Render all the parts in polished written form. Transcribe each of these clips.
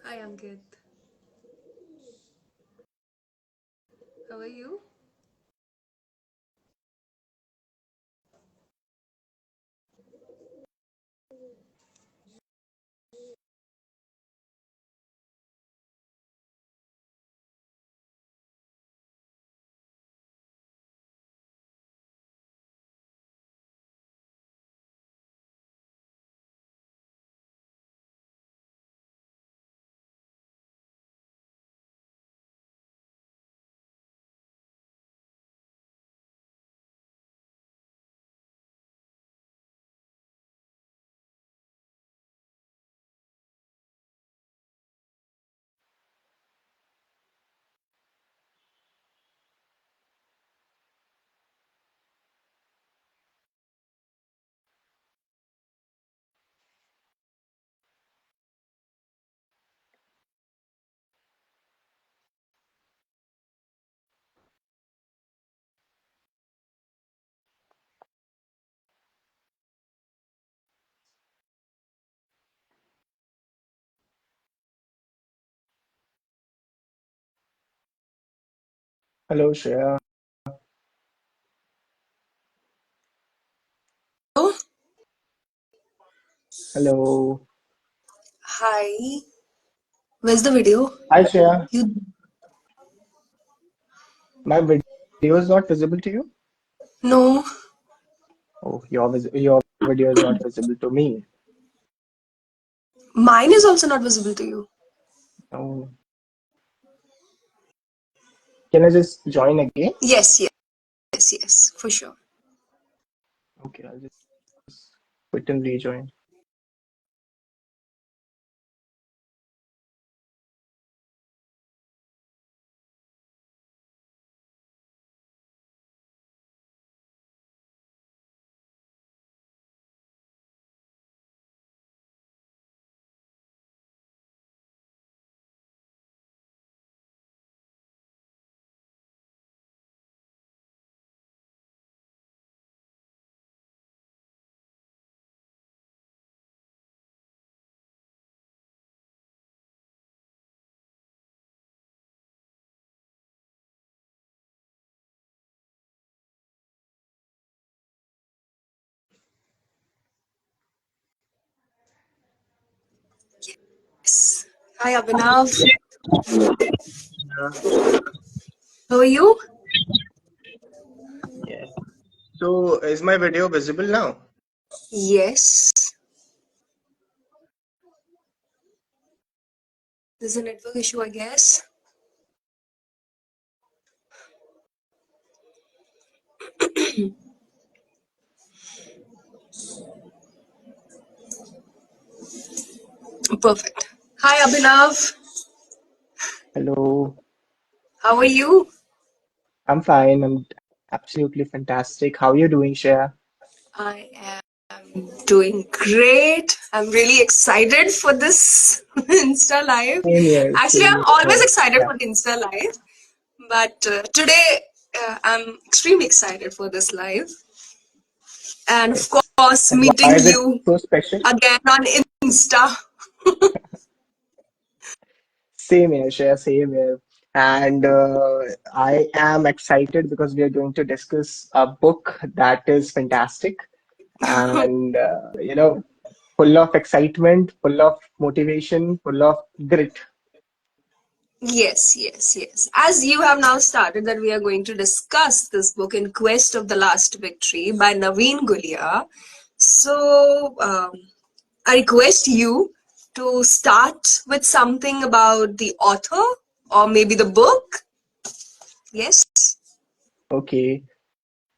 Hi Ankit, how are you? Hello, Shreya. Oh, Hello. hi. Where's the video? Hi, Shreya. You My video is not visible to you? no, Oh, your video is not visible to me. mine is also not visible to you. Oh, can I just join again? Yes, yes, for sure. Okay, I'll just quit and rejoin. Yes. Hi Abhinav, Yeah. how are you? Yeah. So, is my video visible now? Yes. There's a network issue, I guess. Perfect. Hi Abhinav, Hello. how are you? I'm fine. I'm absolutely fantastic. How are you doing, Shreya? I am doing great. I'm really excited for this Insta Live. Same here. Actually, Same I'm always here. excited Yeah. for the Insta Live. But today, I'm extremely excited for this live. And of Yes. course, And why meeting is it you so special? again on Insta. Same here, Shreya, same here. And I am excited because we are going to discuss a book that is fantastic and, full of excitement, full of motivation, full of grit. Yes. As you have now started, that we are going to discuss this book, In Quest of the Last Victory by Navin Gulia. So, I request you to start with something about the author or maybe the book. Yes? Okay.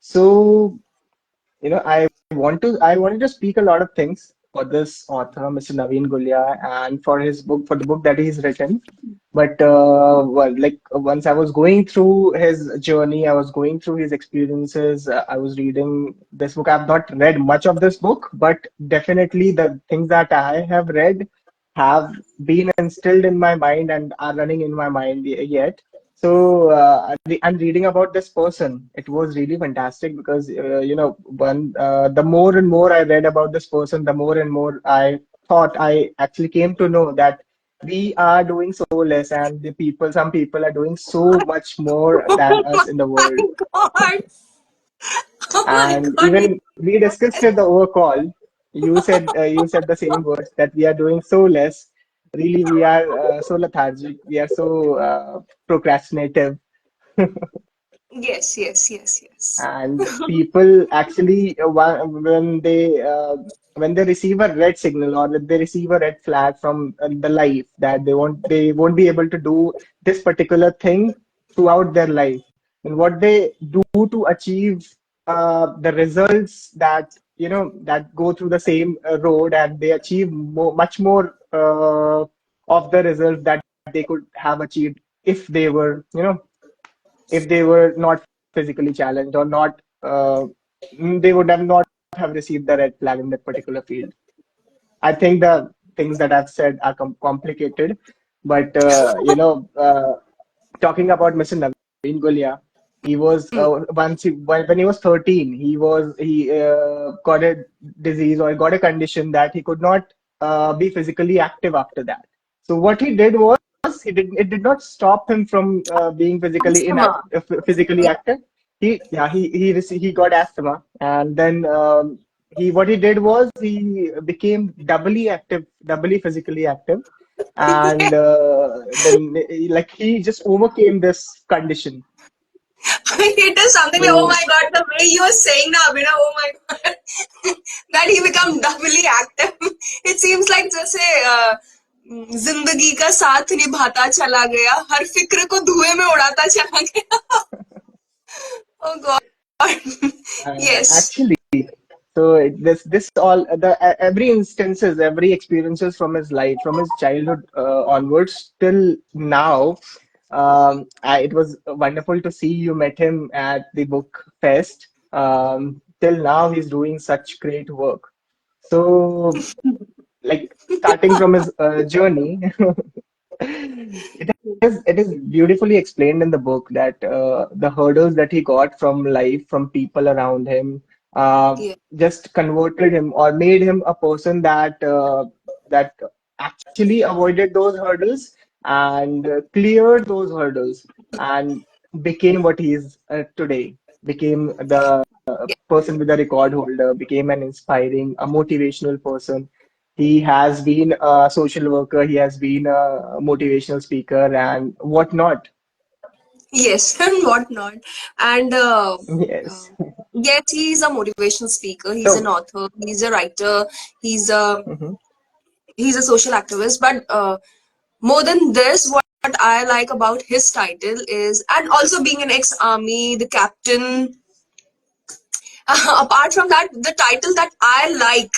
So, I wanted to speak a lot of things for this author, Mr. Naveen Gulia, and for his book, for the book that he's written. But once I was going through his journey, I was going through his experiences. I was reading this book. I've not read much of this book, but definitely the things that I have read have been instilled in my mind and are running in my mind yet. So I'm reading about this person. It was really fantastic because the more and more I read about this person, the more and more I thought I actually came to know that. we are doing so less, and some people are doing so much more than Oh us in the world. my God. Oh my And God. even we discussed it the over call. You said the same words that we are doing so less. Really, we are so lethargic. We are so procrastinative. Yes, yes, yes, yes. And people actually when they receive a red signal or they receive a red flag from the life that they won't be able to do this particular thing throughout their life, and what they do to achieve the results that that go through the same road, and they achieve much more of the results that they could have achieved if they were if they were not physically challenged or not they would have not have received the red flag in that particular field. I think the things that I've said are complicated, but talking about Mr. Navin Gulia, he was Hmm. when he was 13, he got a disease or got a condition that he could not be physically active after that. So what he did was it did not stop him from being Asthma. physically Yeah. active. He got asthma, and then he what he did was he became doubly active, doubly physically active, and then like he just overcame this condition. It is something like, oh So my God, the way you are saying now, oh my God, that he become doubly active. It seems like जैसे जिंदगी का साथ निभाता चला गया, हर फिक्र को धुएं में उड़ाता चला गया. Oh God. Yes. actually, this all every instances, every experiences from his life, from his childhood onwards till now. It was wonderful to see you met him at the book fest. Till now, he's doing such great work. So, like starting from his journey, it is beautifully explained in the book that the hurdles that he got from life, from people around him, Yeah. just converted him or made him a person that actually avoided those hurdles and cleared those hurdles and became what he is today. Became the Yeah. person with the record holder, became an inspiring, a motivational person. He has been a social worker, he has been a motivational speaker, and whatnot. Yes, and whatnot. And uh, Yes. yes, he's a motivational speaker. He's an So, author. He's a writer. He's a mhm, he's a social activist. But more than this, what I like about his title is, and also being an ex-army, the captain. Apart from that, the title that I like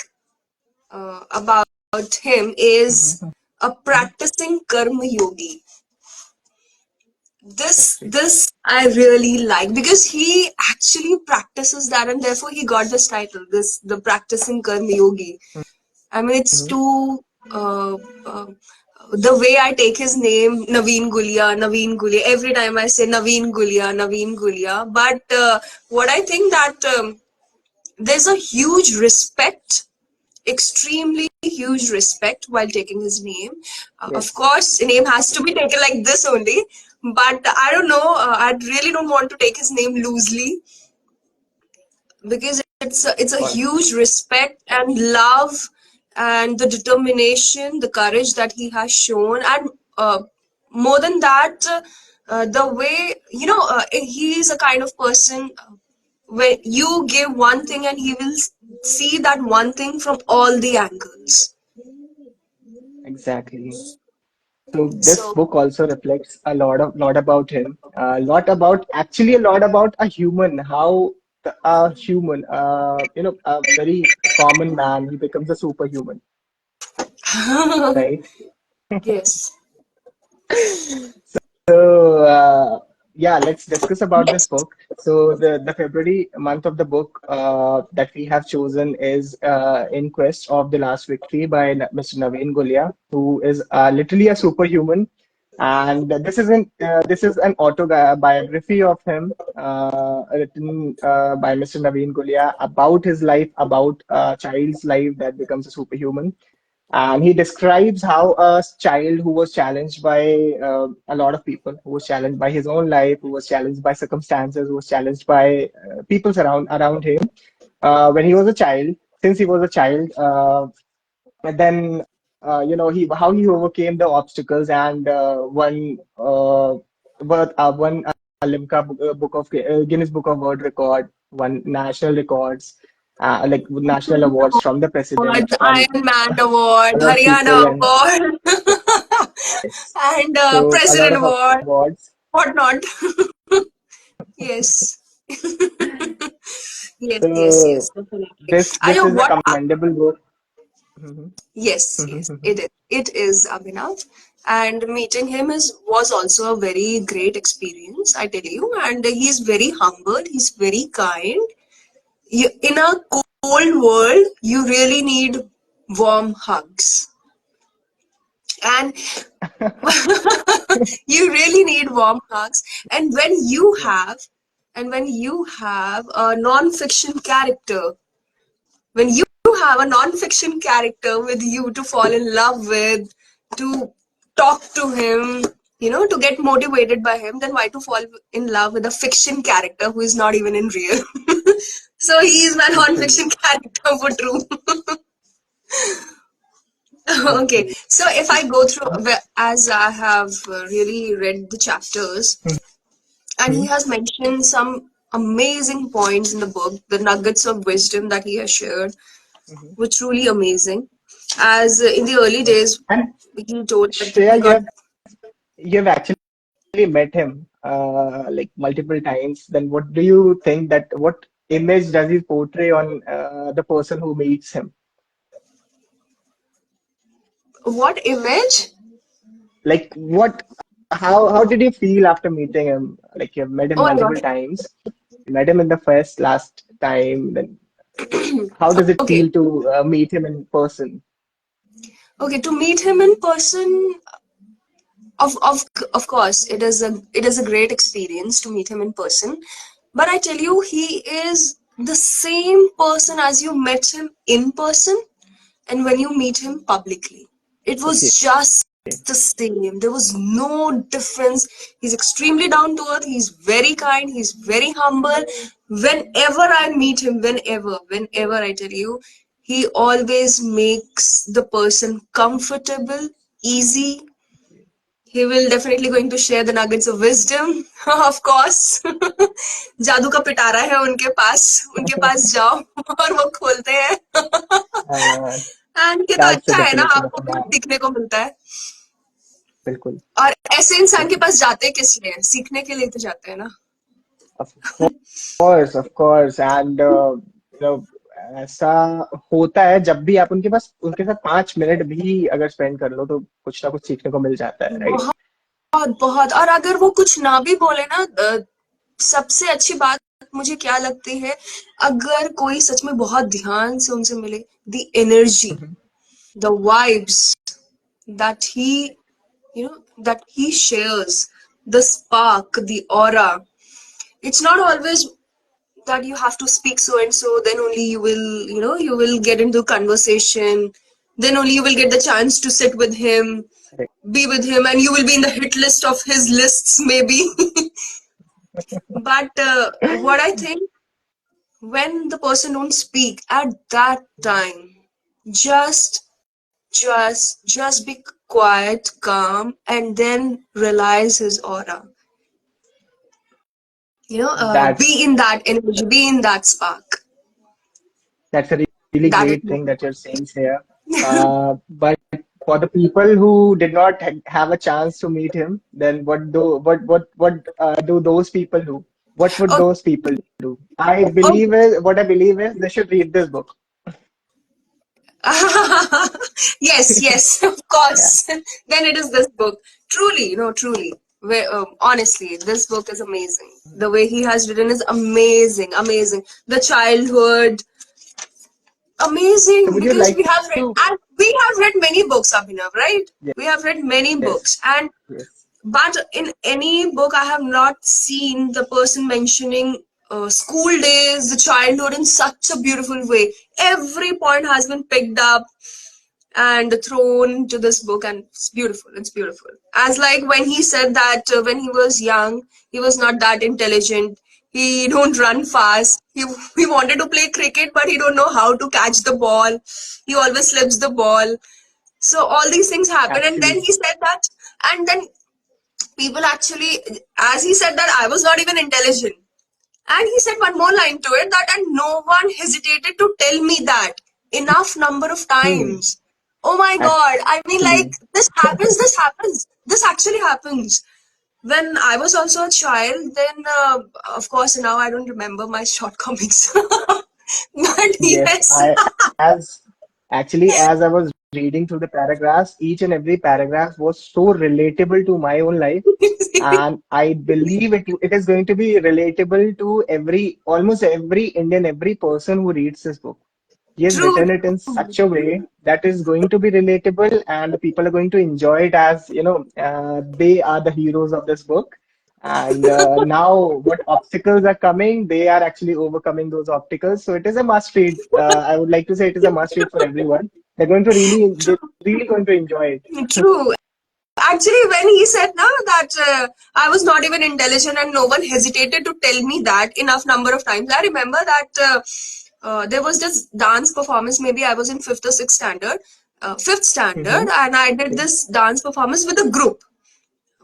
about him is mhm, a practicing karma yogi. this okay. this I really like because he actually practices that, and therefore he got this title, this the practicing karma yogi. I mean, it's Mhm. too uh, the way I take his name, Navin Gulia, Navin Gulia. Every time I say Navin Gulia, Navin Gulia. But what I think that there's a huge respect, extremely huge respect while taking his name. Of Yes. course, name has to be taken like this only. But I don't know. I really don't want to take his name loosely because it's a All right. huge respect and love and the determination, the courage that he has shown, and more than that, the way he is a kind of person where you give one thing and he will see that one thing from all the angles. Exactly. So this So book also reflects lot about him, a lot about actually a lot about a human, how a human, a very common man, he becomes a superhuman, right? yes, So yeah, let's discuss about this book. So the February month of the book that we have chosen is In Quest of the Last Victory by Mr. Naveen Gulia, who is literally a superhuman. And this is an autobiography of him written by Mr. Naveen Gulia about his life, about a child's life that becomes a superhuman. And he describes how a child who was challenged by a lot of people, who was challenged by his own life, who was challenged by circumstances, who was challenged by people around him. When he was a child, since he was a child, and then he how he overcame the obstacles and won a Limca book of Guinness Book of World Record, won national records, like national awards from the president, The from Iron Man Award, a lot of Haryana people, and Award, yes, and so a lot President of Award, awards. whatnot. Yes. Yes, yes, So yes, definitely. I this know is a what. commendable book. Mhm. Yes, yes, Mhm. it is Abhinav, and meeting him is was also a very great experience. I tell you, and he's very humble. He's very kind. In a cold world, you really need warm hugs, and you really need warm hugs. And Yeah. when you have a non-fiction character, when you have a non-fiction character with you to fall in love with, to talk to him, to get motivated by him, then why to fall in love with a fiction character who is not even in real? So he is my Literally, non-fiction character for true. Okay, literally. so if I go through, as I have really read the chapters, and he Mhm. has mentioned some amazing points in the book, the nuggets of wisdom that he has shared Mhm. were truly amazing. As in the early Yes. days, And he told that he Shreya, got. you have actually met him like multiple times. Then what do you think that what image does he portray on the person who meets him? What image? Like what how did you feel after meeting him? Like you've met him Oh my multiple god. times. You met him in the first last time. Then how does it Okay. feel to meet him in person? Okay, to meet him in person, of course, it is a great experience to meet him in person. But I tell you, he is the same person as you met him in person and when you meet him publicly. It Okay. was just the same. There was no difference. He's extremely down to earth. He's very kind. He's very humble. Whenever I meet him, whenever I tell you, he always makes the person comfortable, easy. He will definitely going to share the nuggets of wisdom, of course. जादू का पिटारा है उनके पास जाओ और वो खोलते हैं. Uh, and ये तो that's the अच्छा है ना, definition of आपको a कुछ man. सीखने को मिलता है. बिल्कुल, और ऐसे इंसान के बिल्कुल. पास जाते किस लिए? सीखने के लिए तो जाते हैं ना. Of of course, and ऐसा होता है जब भी आप उनके साथ 5 मिनट भी अगर स्पेंड कर लो तो कुछ ना कुछ सीखने को मिल जाता है, राइट? बहुत बहुत. और अगर वो कुछ ना भी बोले ना, सबसे अच्छी बात मुझे क्या लगती है, अगर कोई सच में बहुत ध्यान से उनसे मिले, the energy, the vibes that he shares, the spark, the aura. It's not always that you have to speak so and so, then only you will get into conversation, then only you will get the chance to sit with him, be with him, and you will be in the hit list of his lists maybe. But what I think, when the person don't speak at that time, just just be quiet, calm, and then realize his aura. That's Be in that energy, be in that spark. that's a really That is great thing that you're saying here. But for the people who did not have a chance to meet him, then what do those people do? What would okay. those people do? What I believe is they should read this book. Yes, yes, of Yeah. course. Then it is this book. Truly, truly. Honestly, this book is amazing. The way he has written is amazing, amazing. The childhood, So amazing, would you because like we have read to? and we have read many books, Abhinav, right? We have read many Yes, books, and yes, but in any book I have not seen the person mentioning school days, the childhood in such a beautiful way. Every point has been picked up, and thrown to this book, and it's beautiful. It's beautiful. As like when he said that when he was young, he was not that intelligent. He don't run fast. He wanted to play cricket, but he don't know how to catch the ball. He always slips the ball. So all these things happen, and then Actually, he said that, and then people actually, as he said that I was not even intelligent, and he said one more line to it that, and no one hesitated to tell me that enough number of hmm, times. Oh my God. I mean, like, actually, this actually happens. When I was also a child, then, of course, now I don't remember my shortcomings. But yes, yes, I as actually as I was reading through the paragraphs, each and every paragraph was so relatable to my own life, and I believe it is going to be relatable to every almost every Indian, every person who reads this book. He has true, written it in such a way that is going to be relatable, and the people are going to enjoy it as they are the heroes of this book. And now, what obstacles are coming, they are actually overcoming those obstacles. So it is a must read. I would like to say it is a must read for everyone. They're really going to enjoy it. true. Actually, when he said now that I was not even intelligent and no one hesitated to tell me that enough number of times, I remember that there was this dance performance. Maybe I was in fifth standard, Hmm. and I did Okay. this dance performance with a group.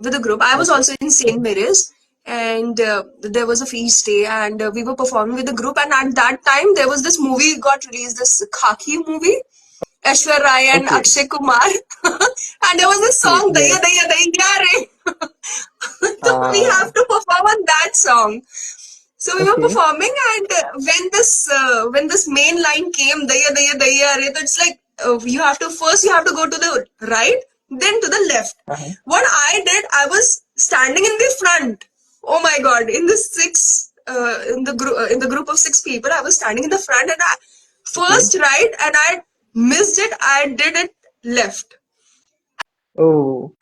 I was Okay. also in St. Mary's, and there was a feast day, and we were performing with the group. And at that time, there was this movie got released, this Khaki movie, Aishwarya Rai and Okay. Akshay Kumar. And there was this Okay. song, Daya Yes. Daya Daya Re. So we have Uh, to perform on that song. So we were okay. performing, and when this main line came, Daya Daya Daya Re, so it's like you have to go to the right, then to the left. Uh-huh. What I did, I was standing in the front. Oh my God! In the group of six people, I was standing in the front, and I Okay. first right, and I missed it. I did it left. Oh.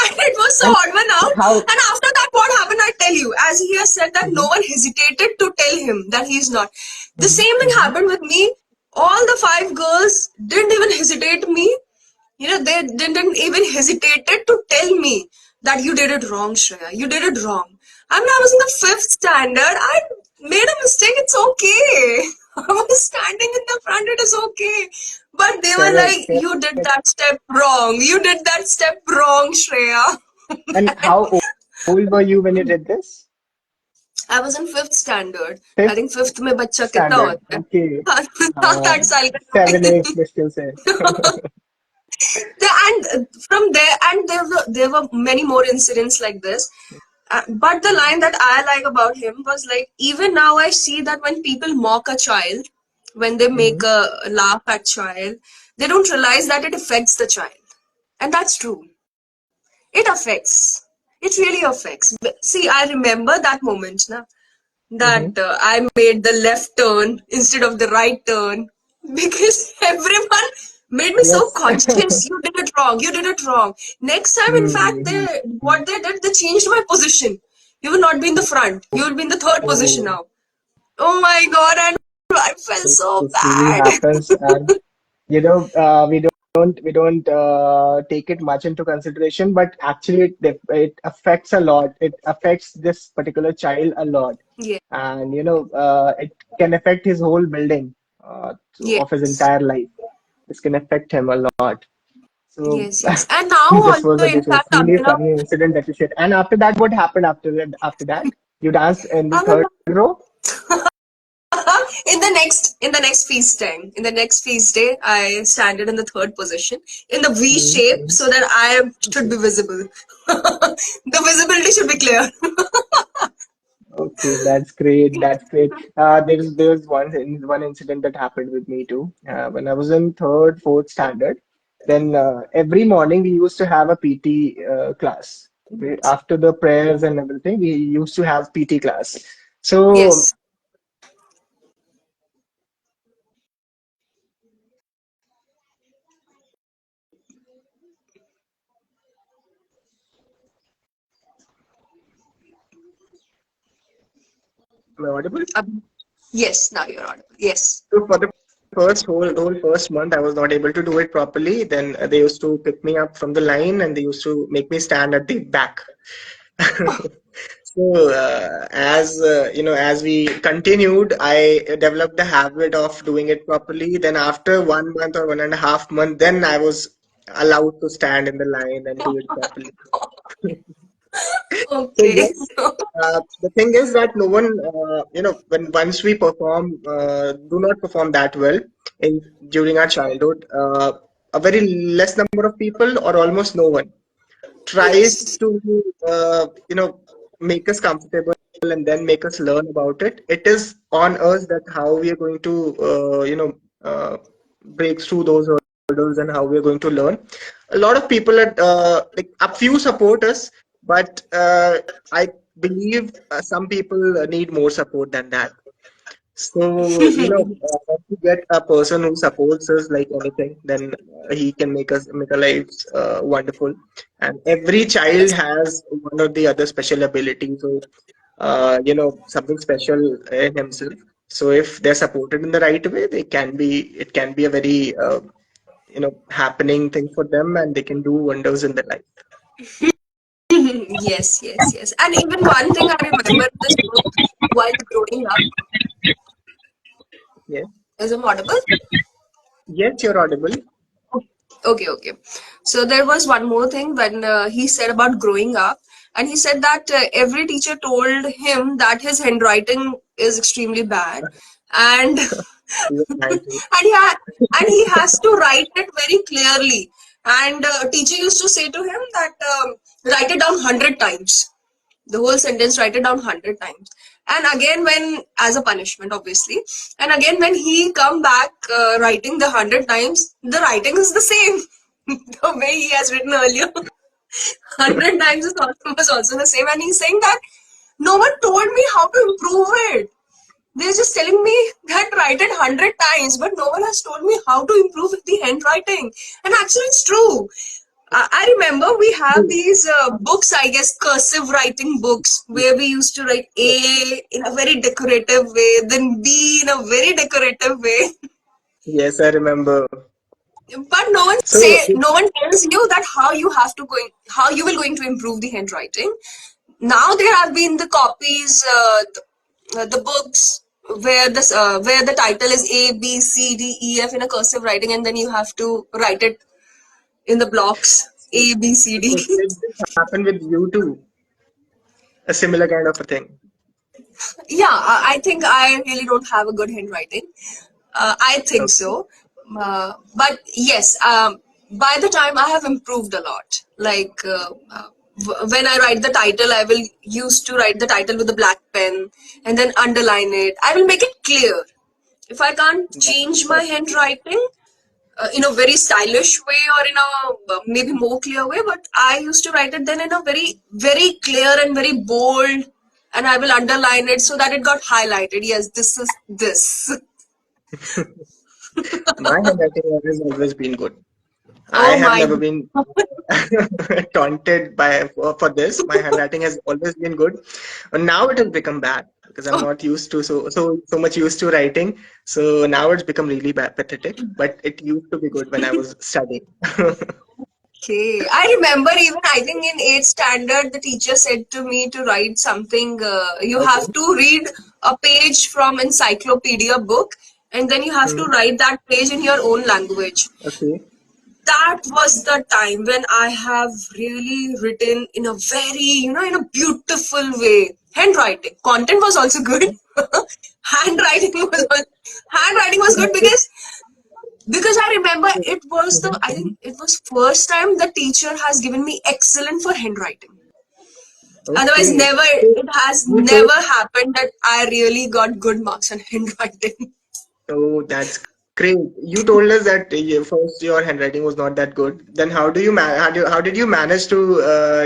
And it was so And odd one out. how? And after that, what happened? I tell you, as he has said that no Hmm. one hesitated to tell him that he's not. The Hmm. same thing Hmm. happened with me. All the five girls didn't even hesitate me. They didn't even hesitated to tell me that you did it wrong, Shreya. You did it wrong. I mean, I was in the fifth standard. I made a mistake. It's okay. I was standing in the front. It is okay. But they were Correct. like, you did that step wrong. You did that step wrong, Shreya. And how old were you when you did this? I was in fifth standard. I Fifth think fifth में बच्चा कितना standard. होता है? Okay. 7-8 साल का तो Seven, है. eight, let's still say. And from there, and there were many more incidents like this. But the line that I like about him was like, even now I see that when people mock a child, when they make Hmm. a laugh at child, they don't realize that it affects the child, and that's true. It affects. It really affects. See, I remember that moment, na, that Hmm. I made the left turn instead of the right turn because everyone made me so Yes. conscious. You did it wrong. You did it wrong. Next time, in fact, Hmm. what they did, they changed my position. You will not be in the front. You will be in the third position Oh, now. Oh my God! And I felt so this really bad. happens, and we don't take it much into consideration, but actually it affects a lot. It affects this particular child a lot, Yeah. and it can affect his whole building of his Yes. entire life. This can affect him a lot. So Yes. Yes. And now this also, was in this was fact, really a Abhinav, funny incident that you shared. And after that, what happened after that? After that, you danced in the third Abhinav, row. in the next feast time, in the next feast day, I standed in the third position in the V shape Mm-hmm. so that I should Okay. be visible. The visibility should be clear. Okay, that's great. That's great. There's one incident that happened with me too. When I was in third, fourth standard, then every morning we used to have a PT class. After the prayers and everything, we used to have PT class. So Yes. am I audible? Yes. Now you're audible. Yes. So for the whole first month, I was not able to do it properly. Then they used to pick me up from the line and they used to make me stand at the back. So as we continued, I developed the habit of doing it properly. Then after 1 month or 1.5 month, then I was allowed to stand in the line and do it properly. So Okay. yes, the thing is that no one, when once we perform, do not perform that well in during our childhood, a very less number of people or almost no one tries Yes. to make us comfortable and then make us learn about it. It is on us that how we are going to break through those hurdles and how we are going to learn. A lot of people are like a few support us, but I believe some people need more support than that. So, to get a person who supports us like anything, then he can make our lives wonderful. And every child Yes. has one or the other special ability, so something special in himself. So if they're supported in the right way, it can be a very happening thing for them, and they can do wonders in their life. Yes, yes, yes. And even one thing I remember in this book while growing up, Yes, is I'm audible? yes, you're audible. Okay, okay. So there was one more thing when he said about growing up, and he said that every teacher told him that his handwriting is extremely bad, and Even I do. and he has to write it very clearly. And teacher used to say to him that write it down 100 times, the whole sentence, write it down 100 times, and again when, as a punishment obviously, and again when he come back writing the 100 times, the writing is the same the way he has written earlier. 100 times was also the same, and he's saying that no one told me how to improve it. They're just telling me that write it 100 times, but no one has told me how to improve the handwriting. And actually, it's true. I remember we have these books, I guess, cursive writing books, where we used to write A in a very decorative way, then B in a very decorative way. Yes, I remember. But So, no one tells you that how you will going to improve the handwriting. Now there have been the copies, the books where the title is A B C D E F in a cursive writing, and then you have to write it in the blocks A B C D. did this happen with you too? A similar kind of a thing. Yeah, I think I really don't have a good handwriting. I think Okay. so. But yes, by the time I have improved a lot. Like when I write the title, I will used to write the title with a black pen and then underline it. I will make it clear. If I can't change my That's handwriting in a very stylish way or in a maybe more clear way, but I used to write it then in a very, very clear and very bold, and I will underline it so that it got highlighted. Yes, this is this. my handwriting has always been good. I Oh have my. never been taunted for this. My handwriting has always been good. And now it has become bad because I'm not used to so much used to writing. So now it's become really bad, pathetic. But it used to be good when I was studying. Okay. I remember even I think in 8th standard the teacher said to me to write something. You have Okay. to read a page from encyclopedia book, and then you have to Hmm. write that page in your own language. Okay. That was the time when I have really written in a very, in a beautiful way. Handwriting. Content was also good. handwriting was handwriting was good because I remember it was the I think Mhm. it was first time the teacher has given me excellent for handwriting. Otherwise, Okay. never So it has you told never happened that I really got good marks on handwriting. Oh, that's great. You told us that first your handwriting was not that good. Then how did you manage to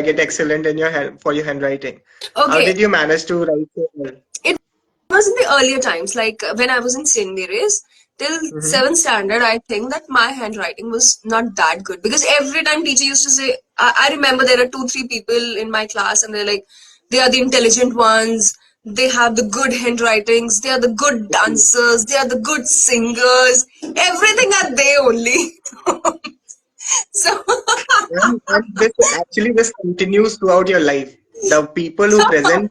get excellent in for your handwriting? How Okay, did you manage to write so well? it was in the earlier times, like when I was in St. Mary's, till Mm-hmm. 7th standard, I think that my handwriting was not that good because every time teacher used to say, I remember there are two, three people in my class and they're like, they are the intelligent ones, They have the good handwritings, they are the good Okay. dancers, they are the good singers. Everything are they only. So, And this actually this continues throughout your life. The people who present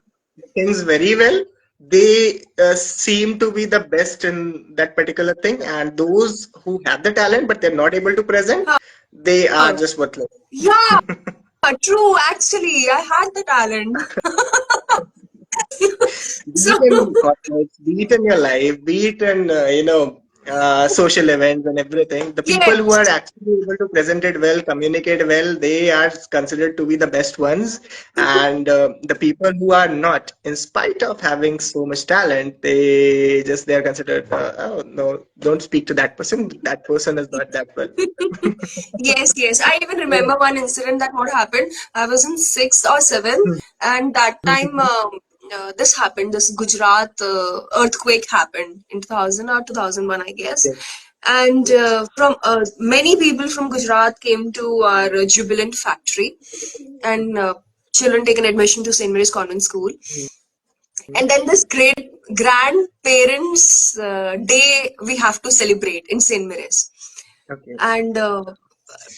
things very well, they seem to be the best in that particular thing, and those who have the talent but they're not able to present, they are just worthless. yeah, true. Actually, I had the talent. Be it So, in corporates, be it in your life, be it in social events and everything. The people who are yes. actually able to present it well, communicate well, they are considered to be the best ones. And the people who are not, in spite of having so much talent, they are considered, oh no, don't speak to that person. That person is not that well. Yes, yes. I even So, remember one incident that what happened. I was in sixth or seventh, and that time this happened. This Gujarat earthquake happened in 2000 or 2001, I guess. yes, And yes. from many people from Gujarat came to our Jubilant factory, and children taken admission to St. Mary's Convent School. And then this great grandparents' day we have to celebrate in St. Mary's. Okay. And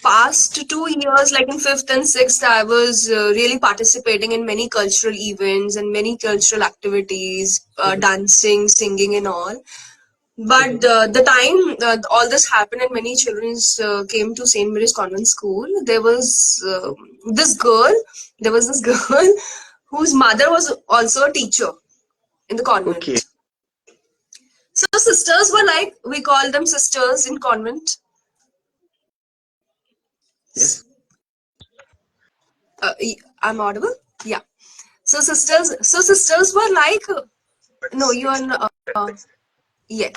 past 2 years, like in fifth and sixth, I was really participating in many cultural events and many cultural activities, Mhm, dancing, singing, and all. But mhm. the time all this happened and many children came to St. Mary's Convent School, this girl, there was this girl whose mother was also a teacher in the Okay. convent. So sisters were like, we call them sisters in convent. Yes. I'm audible? Yeah. So sisters were like, no, you are not, yes.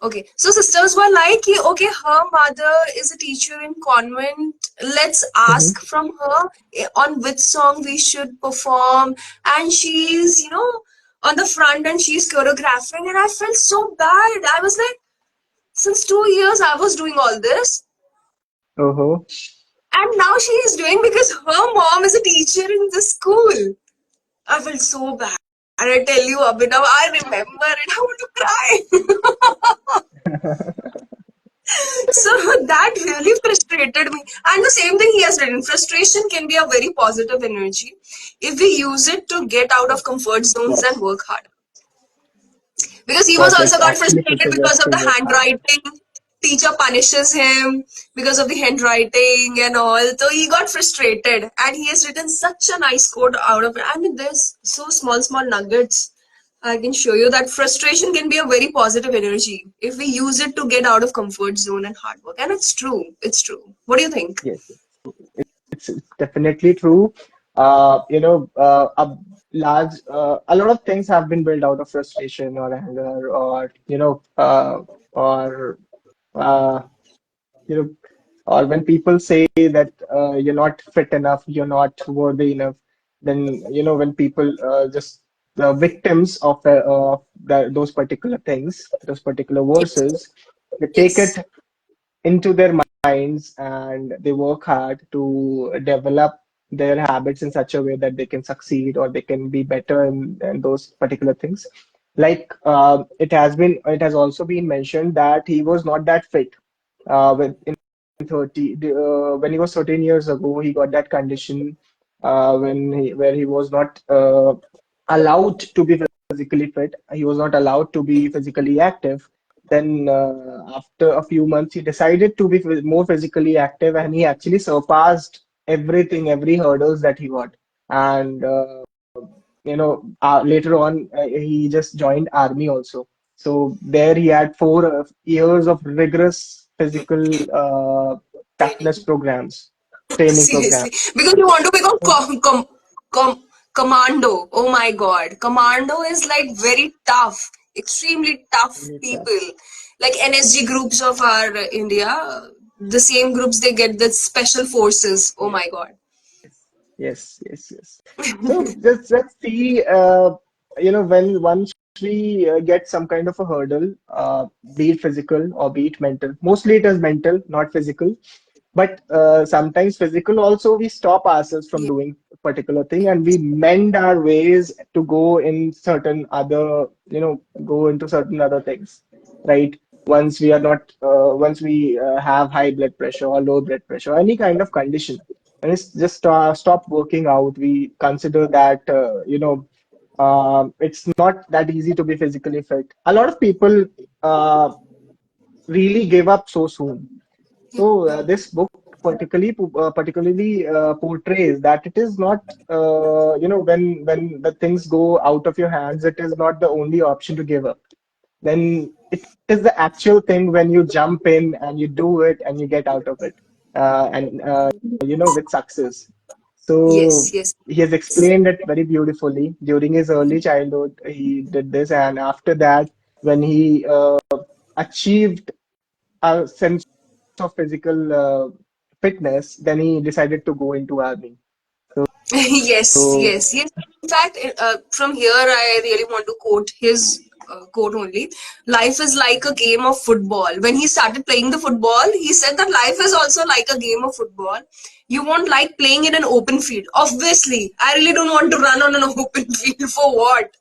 Okay. So sisters were like, okay, her mother is a teacher in convent. Let's Mhm. ask from her on which song we should perform. And she's, on the front and she's choreographing. And I felt so bad. I was like, since 2 years I was doing all this. Oh. And now she is doing because her mom is a teacher in the school. I felt so bad. And I tell you, Abhinav, I remember it. I want to cry. So that really frustrated me. And the same thing he has written. Frustration can be a very positive energy if we use it to get out of comfort zones and Yes, work hard. Because he was because also it got actually frustrated pushes us because of to the work hard. handwriting. Teacher punishes him because of the handwriting and all. So he got frustrated and he has written such a nice quote out of it. I mean, there's so small, small nuggets. I can show you that frustration can be a very positive energy if we use it to get out of comfort zone and hard work. And it's true. It's true. What do you think? Yes, it's definitely true. A lot of things have been built out of frustration or anger or or uh, you know, or when people say that you're not fit enough, you're not worthy enough, then when people just the victims of those particular things, those particular Yes. verses, they take Yes. it into their minds and they work hard to develop their habits in such a way that they can succeed or they can be better in those particular things. Like it has also been mentioned that he was not that fit in when he was 13 years ago. He got that condition where he was not allowed to be physically fit. He was not allowed to be physically active. Then, after a few months, he decided to be more physically active, and he actually surpassed everything, every hurdles that he got. And later on, he just joined army also. So there he had 4 years of rigorous physical toughness Training. programs, training Seriously. programs. Because you want to become commando. Oh my god. Commando is like very tough, extremely tough people. Like NSG groups of our India, the same groups they get the special forces. Oh my god. Yes, yes, yes. So just let's see, when once we get some kind of a hurdle, be it physical or be it mental. Mostly it is mental, not physical. But sometimes physical also we stop ourselves from Yeah. doing particular thing, and we mend our ways to go in certain other, go into certain other things, right? Once we are not, once we have high blood pressure or low blood pressure, any kind of condition, and it's just stop working out. We consider that, it's not that easy to be physically fit. A lot of people uh, really give up so soon. So this book particularly portrays that it is not, when the things go out of your hands, it is not the only option to give up. Then it is the actual thing when you jump in and you do it and you get out of it, and with success. So Yes, yes. he has explained it very beautifully. During his early childhood, he did this, and after that, when he achieved a sense of physical fitness, then he decided to go into army. Yes, So yes, yes. In fact, from here, I really want to quote his quote only. Life is like a game of football. When he started playing the football, he said that life is also like a game of football. You won't like playing in an open field. Obviously, I really don't want to run on an open field for what?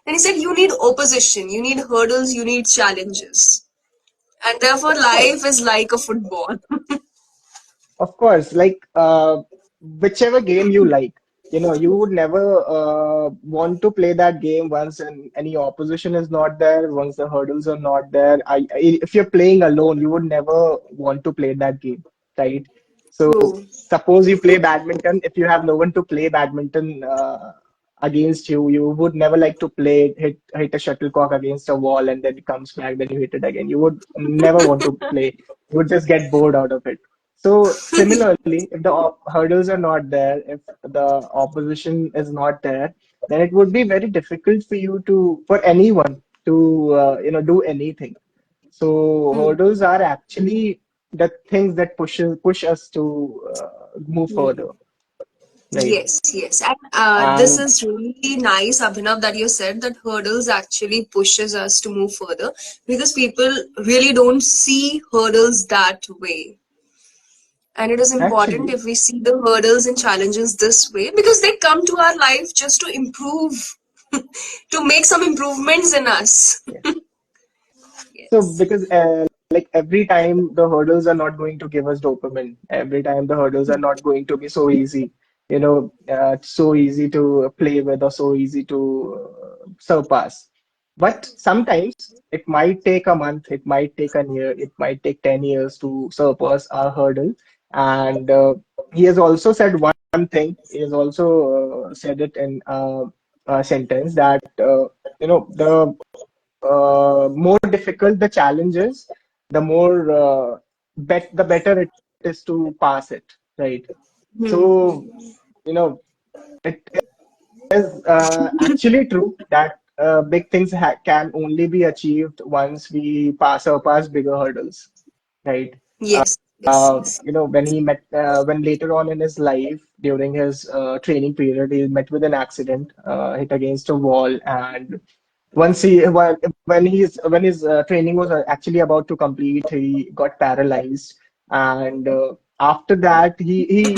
And he said, you need opposition, you need hurdles, you need challenges. And therefore, of life course, is like a football. like whichever game you like, you would never want to play that game once any opposition is not there, once the hurdles are not there. If you're playing alone, you would never want to play that game, right? So True. suppose you play badminton, if you have no one to play badminton against you, you would never like to play it, hit a shuttlecock against a wall and then it comes back, then you hit it again. You would never want to play. You would just get bored out of it. So similarly, if the hurdles are not there, if the opposition is not there, then it would be very difficult for anyone to, do anything. So Hmm. hurdles are actually the things that push us to move further, right? Yes, yes. And this And is really nice, Abhinav, that you said that hurdles actually pushes us to move further because people really don't see hurdles that way. And it is important actually, if we see the hurdles and challenges this way because they come to our life just to improve, to make some improvements in us. yeah. So Yes. because like every time the hurdles are not going to give us dopamine, every time the hurdles are not going to be so easy, so easy to play with or so easy to surpass. But sometimes it might take a month, it might take a year, it might take 10 years to surpass our hurdle. And he has also said one thing, he has also said it in a sentence that, the more difficult the challenge is, the more the better it is to pass it, right? So, you know, it is actually true that big things can only be achieved once we surpass bigger hurdles, right? Yes, yes, yes. When later on in his life, during his training period, he met with an accident, hit against a wall, and once when his training was actually about to complete, he got paralyzed, and after that, he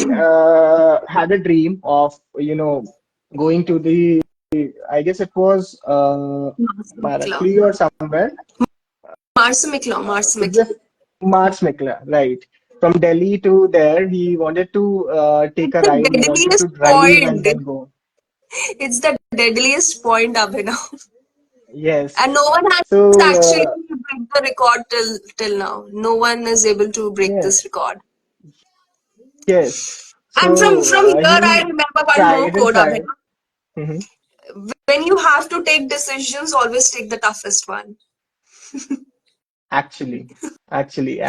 had a dream of going to the, I guess it was Marsamikla. Marakli or somewhere. Marsamikla, It's Marsamikla. just Mars Mikla, right? From Delhi to there, he wanted to take a The ride. He wanted to deadliest drive and point. then go. It's the deadliest point, Abhinav. Yes. And no one has So actually break the record till now. No one is able to break yeah, this record. yes. And from So here, I he remember one more tried and quote, tried. Abhinav. Hmm. When you have to take decisions, always take the toughest one. Actually, actually,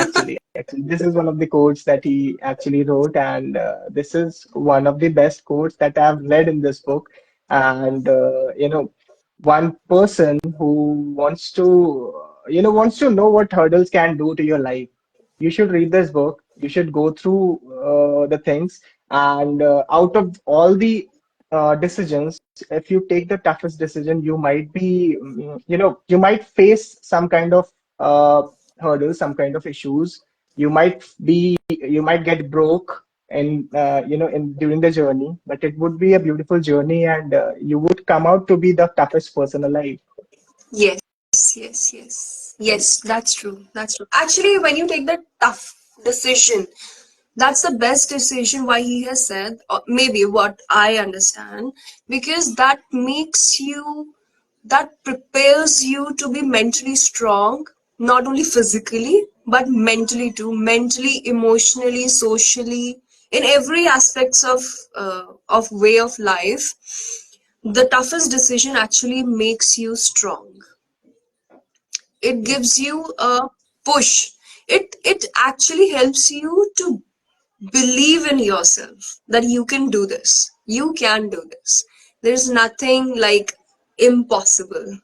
this is one of the quotes that he actually wrote, and this is one of the best quotes that I've read in this book. And one person who wants to know what hurdles can do to your life, you should read this book. You should go through the things, and out of all the decisions, if you take the toughest decision, you might be, you might face some kind of uh, hurdles, some kind of issues. You might get broke in in during the journey, but it would be a beautiful journey, and you would come out to be the toughest person alive, Yes, right? that's true. That's true. Actually, when you take that tough decision, that's the best decision why he has said, or maybe what I understand, because that makes you, that prepares you to be mentally strong, not only physically, but mentally too, mentally, emotionally, socially, in every aspects of way of life. The toughest decision actually makes you strong. It Yes, gives you a push. It actually helps you to believe in yourself that you can do this. You can do this. There's nothing like impossible.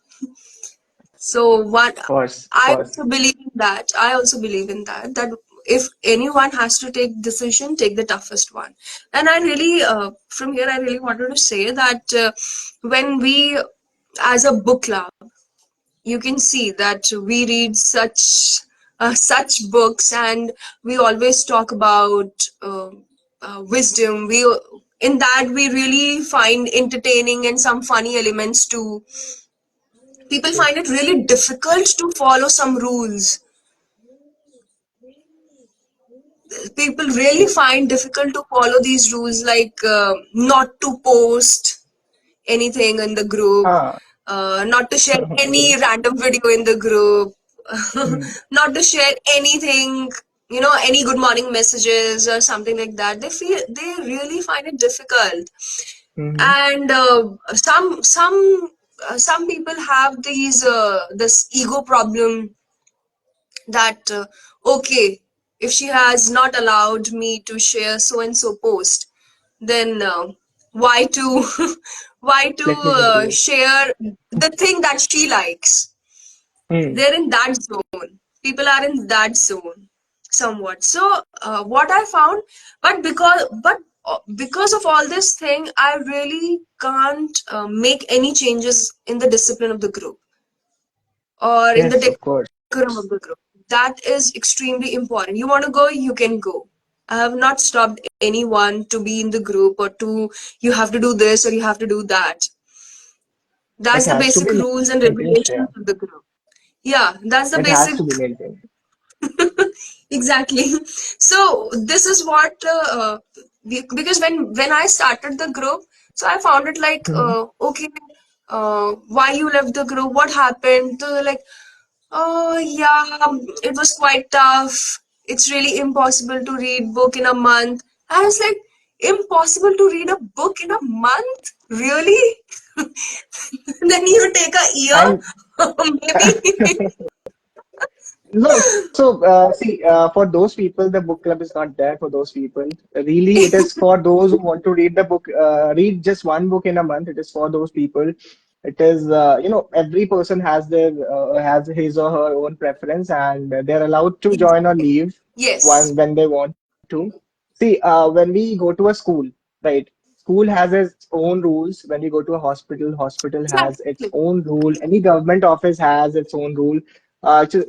So what of I course. also believe in that. I also believe in that. That if anyone has to take decision, take the toughest one. And I really, from here, I really wanted to say that when we, as a book club, you can see that we read such books, and we always talk about wisdom. We, in that we really find entertaining and some funny elements too. People find it Yes. really difficult to follow some rules. People really Yes. find difficult to follow these rules, like not to post anything in the group, Ah, not to share any yes. random video in the group, Mm-hmm. not to share anything, any good morning messages or something like that. They really find it difficult, Mm-hmm. and some people have this ego problem that okay, if she has not allowed me to share so and so post, then why to why to Let me just do it. share the thing that she likes. Mm. They're in that zone. People are in that zone somewhat. So what I found, because of all this thing, I really can't make any changes in the discipline of the group or in the Yes, of decorum course. of the group. That is extremely important. You want to go, you can go. I have not stopped anyone to be in the group, or to you have to do this or you have to do that. It That's the has to basic be rules and maintained, regulations Shreya. of the group. Yeah, that's the It has basic. to be maintained. Exactly. So this is what because when I started the group, so I found it like Mm-hmm. okay, why you left the group, what happened. So like, oh yeah, it was quite tough. It's really impossible to read book in a month. I was like, impossible to read a book in a month? Really? Then you take a year, And maybe. no, see, for those people, the book club is not there for those people. Really, it is for those who want to read the book, read just one book in a month. It is for those people. It is, every person has his or her own preference, and they're allowed to join or Exactly. leave Yes. when they want to. See, when we go to a school, right? School has its own rules. When we go to a hospital, hospital has its Exactly. own rule. Any government office has its own rule.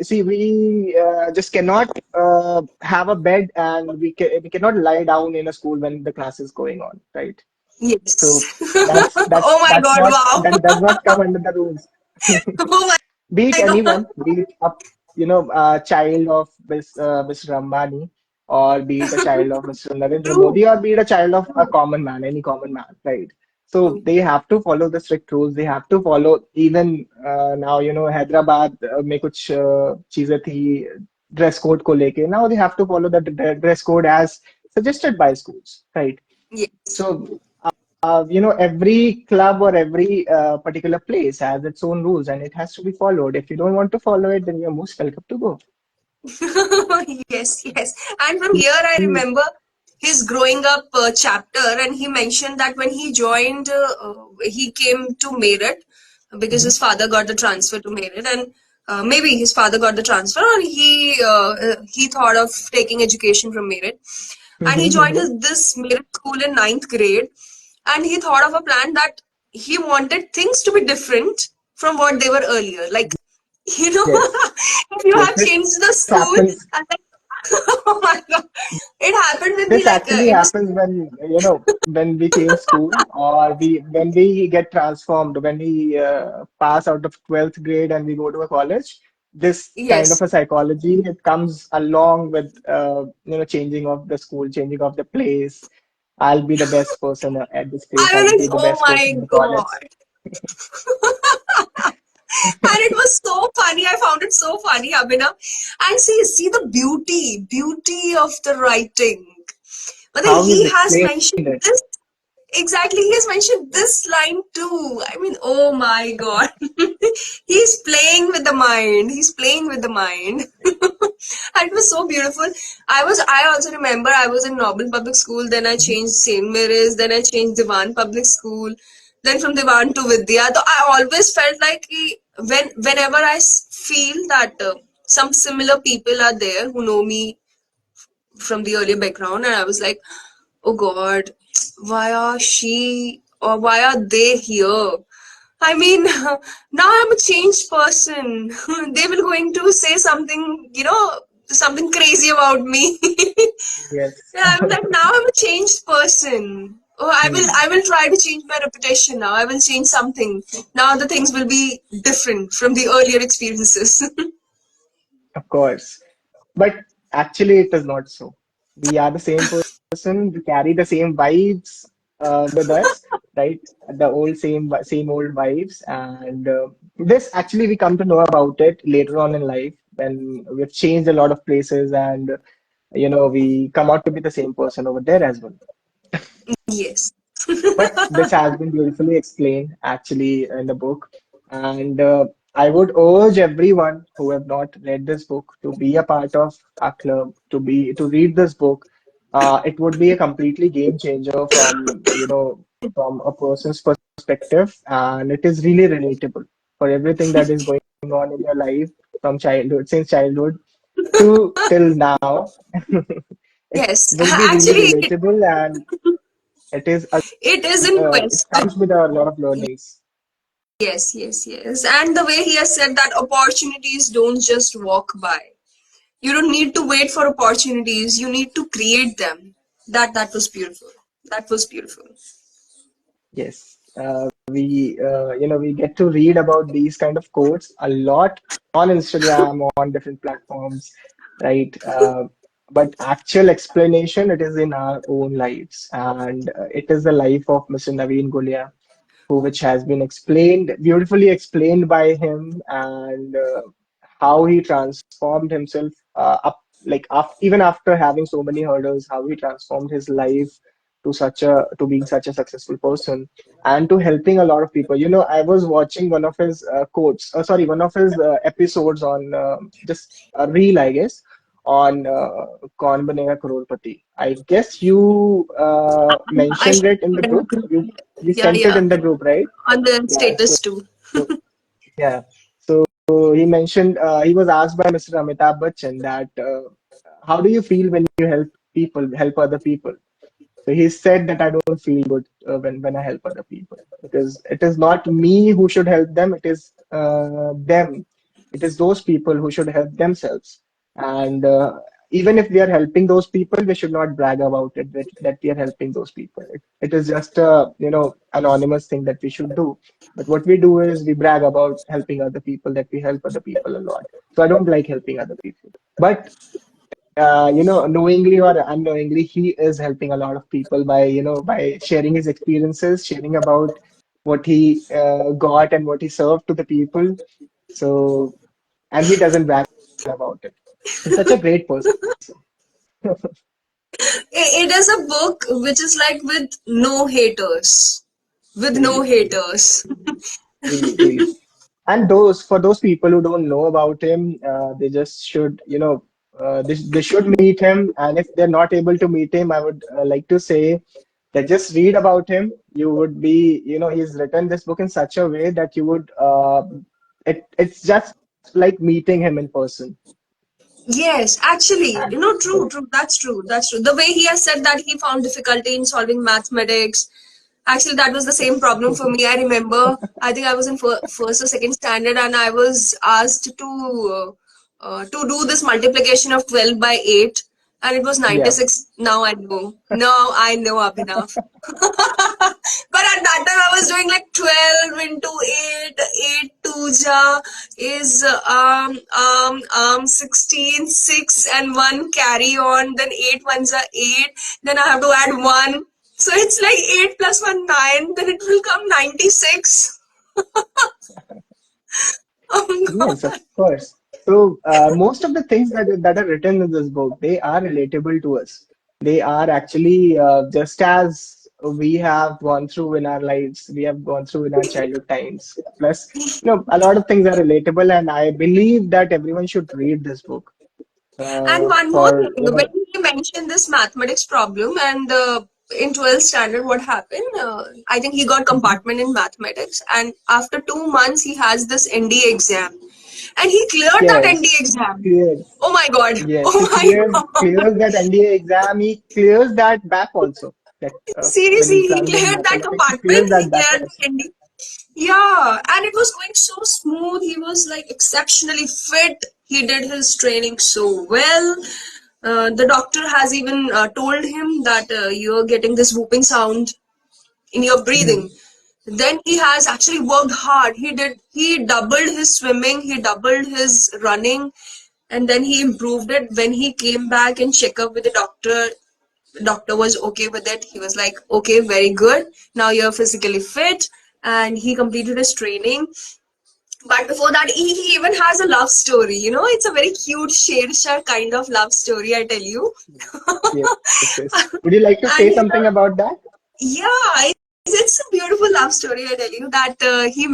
See, we just cannot have a bed, and we cannot lie down in a school when the class is going on, right? Yes. So that's Oh that's my that's God, not wow. that does not come under the rules. Oh my Be it God. anyone, be it a child of Mr. Ambani, or be it a child of Mr. Narendra True. Modi, or be it a child of a True. common man, any common man, right? So True. they have to follow the strict rules. They have to follow even now, Hyderabad में कुछ चीजें थी dress code को लेके. Now they have to follow the dress code as suggested by schools, right? Yes. So every club or every particular place has its own rules, and it has to be followed. If you don't want to follow it, then you're most welcome to go. Yes, yes. And from here, I Mm, remember his growing up chapter, and he mentioned that when he joined, he came to Meerut because mhm, his father got the transfer to Meerut, and maybe his father got the transfer, or he thought of taking education from Meerut, and he mhm, joined mhm. this Meerut school in ninth grade, and he thought of a plan that he wanted things to be different from what they were earlier, like, Yes, if you yes, have this changed the happens. school, Oh my God. It happened with me This like actually it was. happens when, when we change school, or when we get transformed, when we pass out of 12th grade and we go to a college. This kind Yes. of a psychology, it comes along with, changing of the school, changing of the place. I'll be the best person at this place. I I'll was be like, the oh best person my in the college. God. And it was so funny. I found it so funny, Abhinav. And see the beauty of the writing. But then How he he's has explained mentioned it. this. Exactly, he has mentioned this line too. I mean, oh my God. He's playing with the mind. He's playing with the mind. And it was so beautiful. I also remember I was in Noble Public School, then I changed St. Mary's, then I changed Diwan Public School, then from Diwan to Vidya. So I always felt like whenever I feel that some similar people are there who know me from the earlier background, and I was like, oh God, why are she or why are they here? I mean, now I'm a changed person. They will going to say something, something crazy about me. Yes. Yeah, I'm like, now I'm a changed person. Oh, Hmm. I will try to change my reputation now. I will change something. Now the things will be different from the earlier experiences. Of course. But actually, it is not so. We are the same person. We carry the same vibes with us, right? The old same old vibes, and this actually we come to know about it later on in life when we've changed a lot of places, and we come out to be the same person over there as well. Yes. But this has been beautifully explained actually in the book. And I would urge everyone who have not read this book to be a part of our club, to read this book. It would be a completely game changer from a person's perspective, and it is really relatable for everything that is going on in your life from childhood, since childhood to till now. It Yes. will be really Actually, relatable, and it is it is in it quest. comes with a lot of learnings. Yes, yes, yes. And the way he has said that opportunities don't just walk by. You don't need to wait for opportunities. You need to create them. That was beautiful. That was beautiful. Yes, we get to read about these kind of quotes a lot on Instagram, on different platforms, right? But actual explanation, it is in our own lives, and it is the life of Mr. Naveen Gulia, which has been explained, beautifully explained by him, and how he transformed himself up, like even after having so many hurdles, how he transformed his life to being such a successful person and to helping a lot of people. I was watching one of his one of his episodes on just a reel, I guess, on Kaun Banega Crorepati. I guess you I mentioned it in the group. You yeah, sent it yeah. in the group, right? On the Yeah. status too. Yeah. So he mentioned he was asked by Mr. Amitabh Bachchan that how do you feel when you help other people? So he said that I don't feel good when I help other people because it is not me who should help them. It is them. It is those people who should help themselves. And even if we are helping those people, we should not brag about it that we are helping those people. It is just a anonymous thing that we should do. But what we do is we brag about helping other people, that we help other people a lot. So I don't like helping other people. But knowingly or unknowingly, he is helping a lot of people by sharing his experiences, sharing about what he got and what he served to the people. So, and he doesn't brag about it. He's such a great person. It is a book which is like with no haters. With no Truly, truly, haters. truly, truly. And for those people who don't know about him, they just should, they should meet him. And if they're not able to meet him, I would like to say that just read about him. You would be, he's written this book in such a way that you would, it's just like meeting him in person. Yes, actually, And true, true. That's true. That's true. The way he has said that he found difficulty in solving mathematics. Actually, that was the same yes, problem for me. I remember, I think I was in first or second standard, and I was asked to to do this multiplication of 12 by 8, and it was Yeah. 96. Now I know. Now I know, Abhinav. But at that time I was doing like 12 into 8, 8 2 ja is 16, 6 and 1 carry on, then 8 ones are 8, then I have to add 1. So it's like 8 plus 1, 9, then it will come 96. Oh my Yes, of god. course. So most of the things that are written in this book, they are relatable to us. They are actually just as we have gone through in our lives, we have gone through in our childhood times. Plus, a lot of things are relatable, and I believe that everyone should read this book. And one more For thing, when he mentioned this mathematics problem, and in 12th standard, what happened? I think he got Mhm. compartment in mathematics, and after 2 months, he has this NDA exam, and he cleared that NDA Yes, exam. clear. Oh my god! Yes, Oh he my god! clears that NDA exam. He clears that back also. That when Seriously, he's he running in cleared that mathematics, he compartment. clears He that back cleared also. the NDA. Yeah, and it was going so smooth. He was like exceptionally fit. He did his training so well. The doctor has even told him that you're getting this whooping sound in your breathing. Mhm. Then he has actually worked hard. He doubled his swimming, he doubled his running, and then he improved it. When he came back and check up with the doctor was okay with it. He was like, okay, very good. Now you're physically fit. And he completed his training. But before that, he even has a love story. It's a very cute Sher kind of love story, I tell you. Yes, yes. Would you like to say And something about that? yeah, it's a beautiful love story. I tell you that he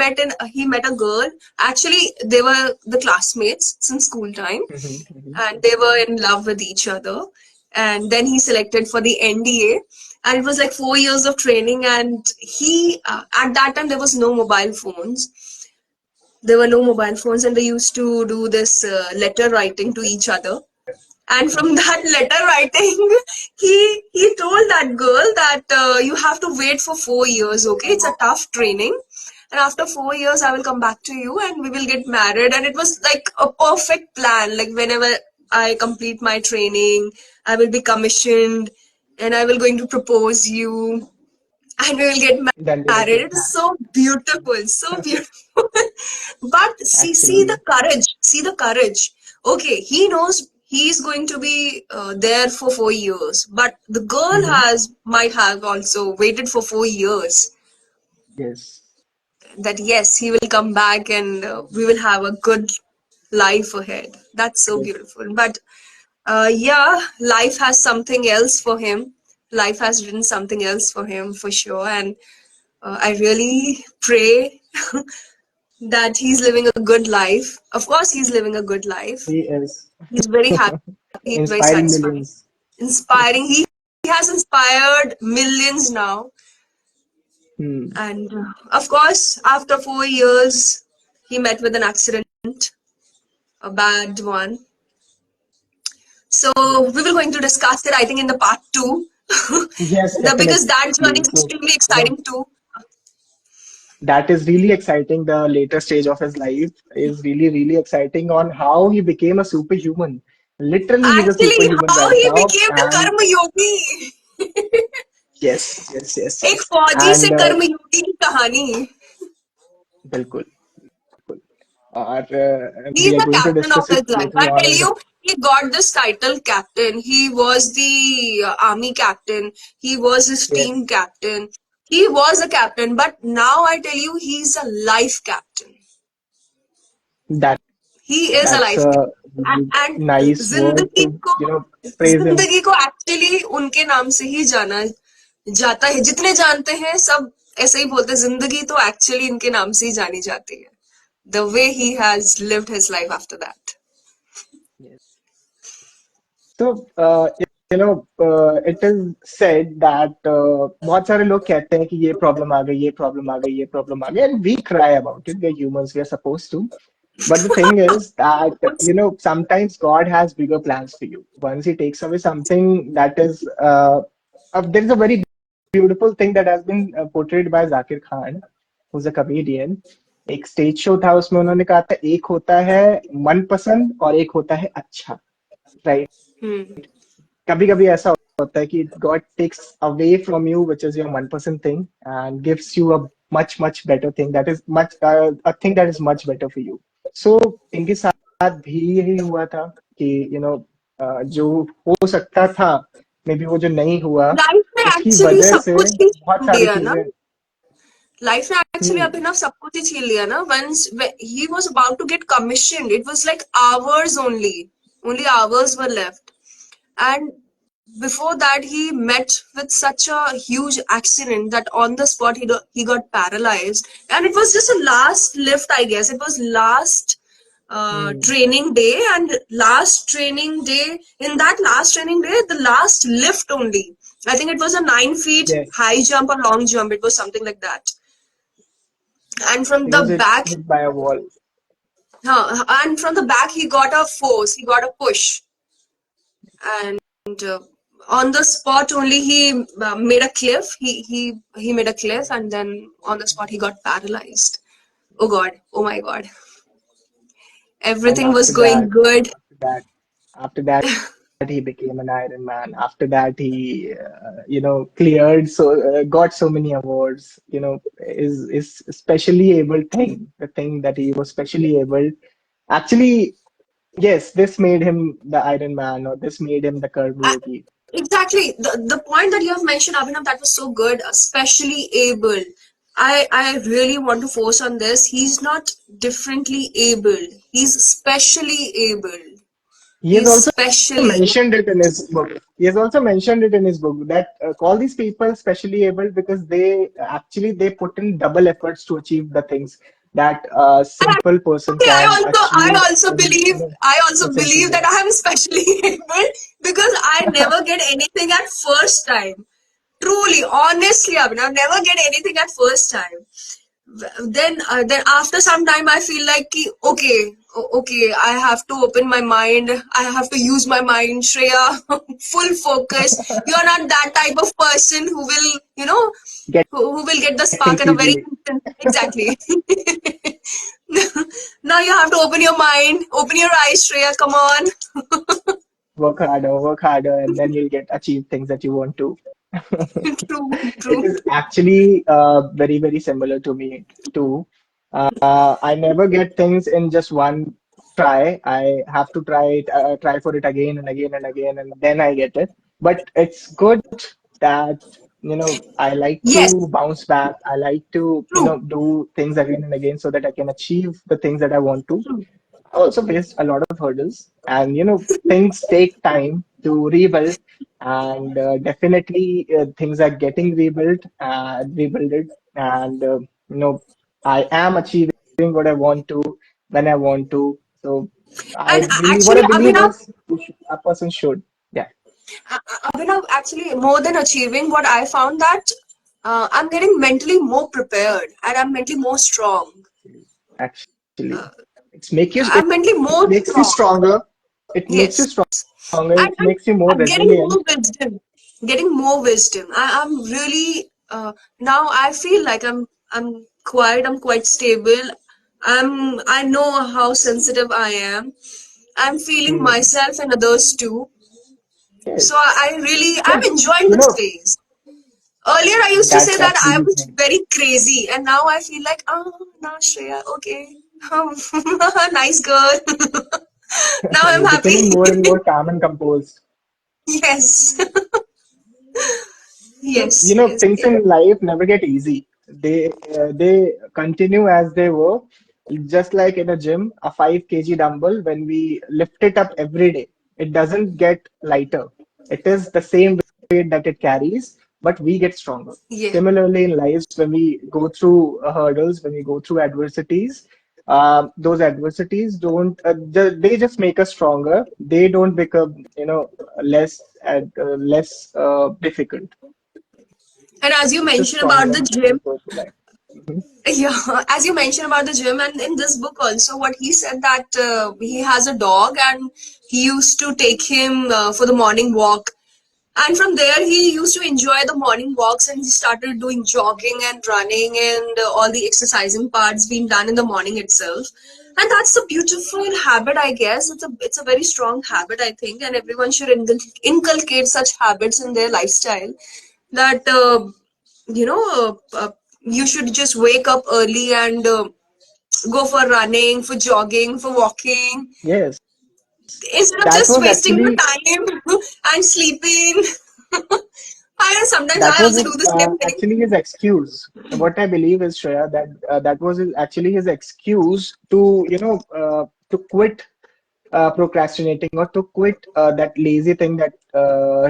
met a girl. Actually, they were the classmates since school time, Mhm, mhm. and they were in love with each other. And then he selected for the NDA, and it was like 4 years of training. And he at that time there was no mobile phones. There were no mobile phones, and they used to do this letter writing to each other. And from that letter writing, he told that girl that you have to wait for 4 years. Okay, it's a tough training, and after 4 years I will come back to you and we will get married. And it was like a perfect plan. Like whenever I complete my training, I will be commissioned, and I will going to propose you, and we will get Then we will married. get It is married. so beautiful, so beautiful. But see the Actually, courage. See the courage. Okay, he knows he's going to be there for 4 years, but the girl mhm. has might have also waited for 4 years. Yes, That yes, he will come back and we will have a good life ahead. That's so yes. beautiful. But yeah, life has something else for him. Life has written something else for him for sure, and I really pray that he's living a good life. Of course, he's living a good life. He is He's very happy. He's very inspiring satisfied. millions. Inspiring. He has inspired millions now. Hmm. And of course, after 4 years, he met with an accident, a bad one. So we will going to discuss it, I think, in the part two. Yes, Because definitely. that journey is So, extremely exciting too. that is really exciting. The later stage of his life is really, really exciting on how he became a superhuman. Literally, he's a Actually, superhuman how right he now. became the And Karmayogi. yes, yes, yes. एक फौजी से And कर्मयोगी की कहानी. बिल्कुल, बिल्कुल. He's We are the going to captain of discuss his it life. later I on tell in the. you, he got this title captain. He was the army captain. He was his team Yes, captain. He was a captain, but now I tell you, he's a life captain. that He is a that's life a captain. really And nice word जिंदगी to, को praise him. जिंदगी को actually उनके नाम से ही जाना जाता है. जितने जानते हैं सब ऐसे ही बोलते हैं, जिंदगी तो एक्चुअली इनके नाम से ही जानी जाती है. The way he has lived his life after that. Yes. So, it is said that बहुत सारे लोग कहते हैं कि ये प्रॉब्लम आ गई, ये प्रॉब्लम आ गई, ये प्रॉब्लम आ गई, and we cry about it. We're humans, we're supposed to. But the thing is that, sometimes God has bigger plans for you. Once He takes away something that is, there is a very beautiful thing that has been portrayed by Zakir Khan, who's a comedian. एक stage show था, उसमें उन्होंने कहा था एक होता है मनपसंद और एक होता है अच्छा, राइट? Hmm. कभी कभी ऐसा होता है कि God takes away from you which is your मनपसंद thing and gives you a much much better thing that is much a thing that is much better for you. So इनके साथ भी यही हुआ था कि जो हो सकता था, मे बी वो जो नहीं हुआ, लाइफ में उसकी एक्चुअली वजह सब से कुछ ही बहुत छीन सारी लिया ना. चीजें. लाइफ ने एक्चुअली हम्म. अभिनव सब कुछ ही छीन लिया ना. once he was about to get commissioned, it was like hours only hours were left. And before that he met with such a huge accident that on the spot he got paralyzed, and it was just a last lift, I guess. It was last Hmm. training day, and last training day, in that last training day, the last lift only, I think it was a 9 feet Yes, high jump or long jump, it was something like that. And from he the was back, hit by a wall. and from the back he got a force, he got a push, and uh, on the spot only he made a cliff. He made a cliff, and then on the spot he got paralyzed. Oh God! Oh my God! And Everything was going good. that, after that, he became an Iron Man. After that, he, cleared got so many awards. Is specially able thing, the thing that he was specially able. Actually, yes, this made him the Iron Man, or this made him the I, Karmayogi. exactly, the point that you have mentioned, Abhinav, that was so good. Especially able. I really want to force on this. He's not differently abled. He's specially abled. He has He's also specially. mentioned it in his book. He has also mentioned it in his book that call these people specially able because they put in double efforts to achieve the things that a simple person Okay, can achieve in I also a simple believe way. that I am specially able because I never get anything at first time. Truly, honestly, Abhinav, never get anything at first time. Then after some time I feel like ki, okay, I have to open my mind, I have to use my mind, Shreya. Full focus. You're not that type of person who will, who will get the Getting spark at a very easily. instant. Exactly. Now you have to open your mind, open your eyes, Shreya, come on. Work harder, and then you'll get achieve things that you want to. True, It true. is actually very, very similar to me too. I never get things in just one try. I have to try for it again and again and again, and then I get it. But it's good that, I like Yes, to bounce back. I like to, true, do things again and again so that I can achieve the things that I want to. true. Also faced a lot of hurdles, and things take time to rebuild, and definitely things are getting rebuilded, and I am achieving what I want to when I want to. So I And believe, what actually, I believe Abhinav, is a person should. Yeah, Abhinav, actually, more than achieving, what I found that I'm getting mentally more prepared and I'm mentally more strong. actually, Uh, it's make you I'm mentally it more makes you strong. stronger. It makes you Yes. stronger. And It makes you more I'm getting more resilient. wisdom. Getting more wisdom. I'm really now I feel like I'm quiet, I'm quite stable. I know how sensitive I am. I'm feeling Hmm. myself and others too. So Yes. I'm Yeah, enjoying you this know, phase. Earlier, I used to say that that's I really was great. very crazy, and now I feel like, oh, no, Shreya, okay. Nice girl. Now I'm You're happy. becoming more and more calm and composed. Yes. So, Yes, yes. things in life never get easy. They continue as they were. Just like in a gym, a 5 kg dumbbell, when we lift it up every day, it doesn't get lighter. It is the same weight that it carries, but we get stronger. Yeah. Similarly, in lives, when we go through hurdles, when we go through adversities, those adversities don't, they just make us stronger. They don't become, less difficult. And as you It makes us mentioned about stronger the as we gym, go through life. Mhm. yeah, as you mentioned about the gym, and in this book also, what he said that he has a dog and he used to take him for the morning walk. And from there, he used to enjoy the morning walks, and he started doing jogging and running, and all the exercising parts being done in the morning itself. And that's a beautiful habit, I guess. It's a very strong habit, I think, and everyone should inculcate such habits in their lifestyle. That you should just wake up early and go for running, for jogging, for walking, Yes, instead of that just was wasting your actually time and sleeping. Sometimes that I was also do his the same thing. actually his excuse. What I believe is, Shreya, that that was actually his excuse to to quit procrastinating or to quit that lazy thing that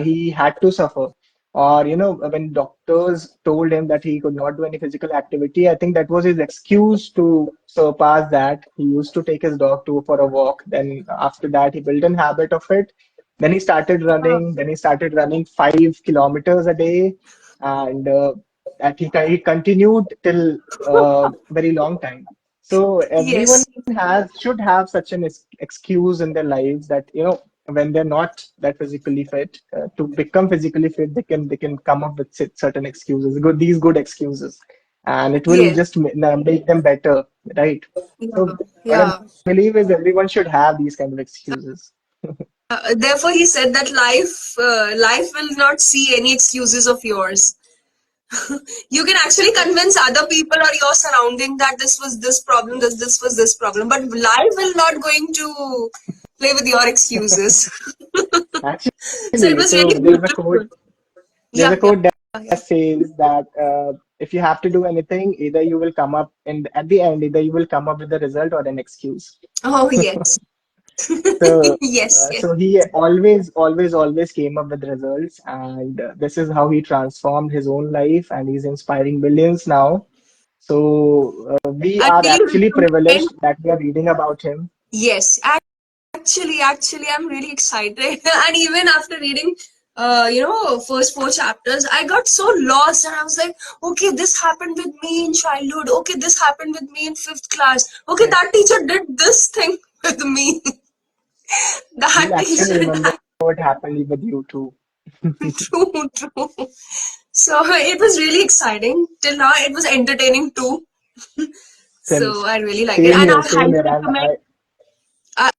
he had to suffer. Or, when doctors told him that he could not do any physical activity, I think that was his excuse to surpass that. He used to take his dog to for a walk. Then after that, he built an habit of it. Then he started Yeah. running. Then he started running 5 kilometers a day, and he continued till very long time. So everyone Yes, has should have such an excuse in their lives that when they're not that physically fit, to become physically fit, they can come up with certain excuses, good excuses, and it will yes, just make them better, right? yeah, So what I yeah. believe is everyone should have these kind of excuses. Therefore, he said that life will not see any excuses of yours. You can actually convince other people or your surrounding that this was this problem, this was this problem, but life will not going to play with your excuses. So it Actually, was so really beautiful. there's Yeah, a yeah, quote that yeah. says that if you have to do anything, either you will come up in at the end, either you will come up with a result or an excuse. Oh yes, So, yes, yes. so he always came up with results, and this is how he transformed his own life, and he's inspiring millions now. So, we And are do you actually recommend? privileged that we are reading about him. Yes, actually, I'm really excited. And even after reading, first four chapters, I got so lost, and I was like, okay, this happened with me in childhood. Okay, this happened with me in fifth class. Okay, Yes, that teacher did this thing with me. That you'll actually teacher, remember that what happened with you too. true, true. So it was really exciting. Till now, it was entertaining too. Same, So I really like it, same and here, I same highly here. recommend. I